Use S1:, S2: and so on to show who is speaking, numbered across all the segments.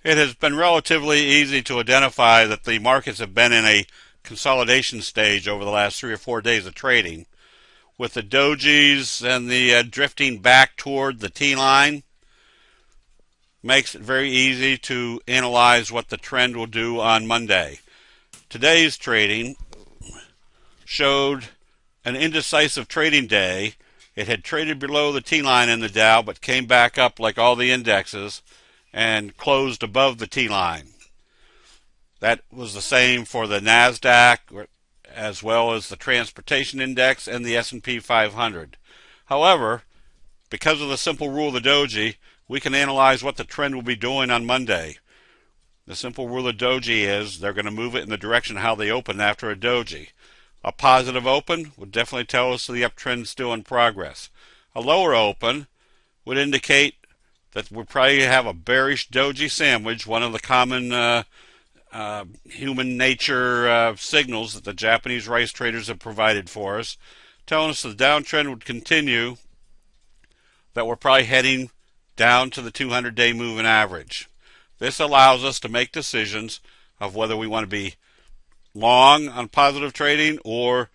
S1: It has been relatively easy to identify that the markets have been in a consolidation stage over the last 3 or 4 days of trading, with the dojis and the drifting back toward the T line. Makes it very easy to analyze what the trend will do on Monday. Today's trading showed an indecisive trading day. It had traded below the T line in the Dow, but came back up like all the indexes and closed above the T line. That was the same for the Nasdaq, as well as the transportation index and the S&P 500. However, because of the simple rule of the doji, we can analyze what the trend will be doing on Monday. The simple rule of doji is they're going to move it in the direction how they open after a doji. A positive open would definitely tell us the uptrend is still in progress. A lower open would indicate that we'll probably have a bearish doji sandwich, one of the common human nature signals that the Japanese rice traders have provided for us, telling us the downtrend would continue, that we're probably heading down to the 200-day moving average. This allows us to make decisions of whether we want to be long on positive trading or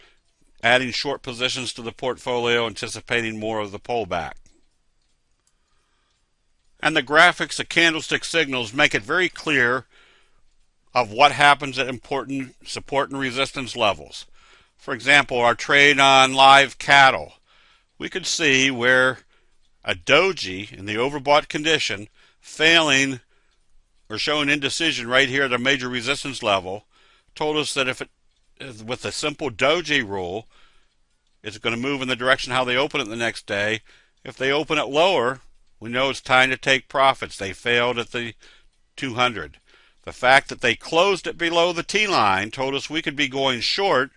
S1: adding short positions to the portfolio, anticipating more of the pullback. And the graphics of candlestick signals make it very clear of what happens at important support and resistance levels. For example, our trade on live cattle, we could see where a doji in the overbought condition failing or showing indecision right here at a major resistance level told us that if it, with the simple doji rule, it's going to move in the direction how they open it the next day. If they open it lower, we know it's time to take profits. They failed at the 200. The fact that they closed it below the T line told us we could be going short,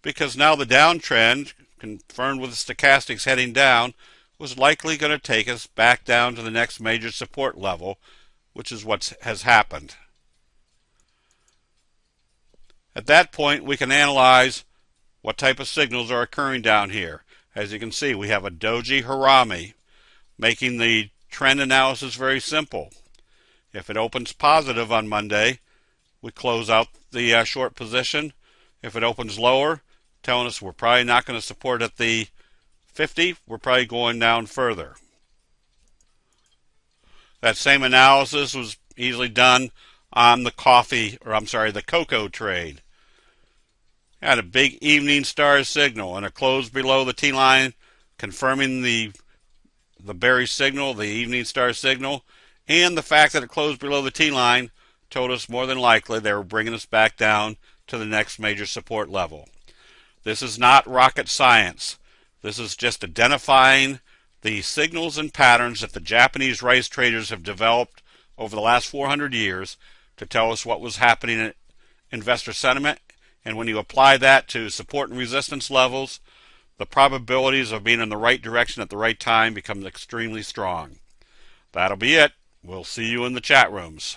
S1: because now the downtrend, confirmed with the stochastics heading down, was likely going to take us back down to the next major support level, which is what has happened. At that point, we can analyze what type of signals are occurring down here. As you can see, we have a doji harami, making the trend analysis very simple. If it opens positive on Monday, we close out the short position. If it opens lower, telling us we're probably not going to support at the 50, we're probably going down further. That same analysis was easily done on the cocoa trade. Had a big evening star signal and a close below the T line, confirming the bearish signal, the evening star signal, and the fact that it closed below the T line told us more than likely they were bringing us back down to the next major support level. This is not rocket science. This is just identifying the signals and patterns that the Japanese rice traders have developed over the last 400 years to tell us what was happening in investor sentiment. And when you apply that to support and resistance levels, the probabilities of being in the right direction at the right time becomes extremely strong. That'll be it. We'll see you in the chat rooms.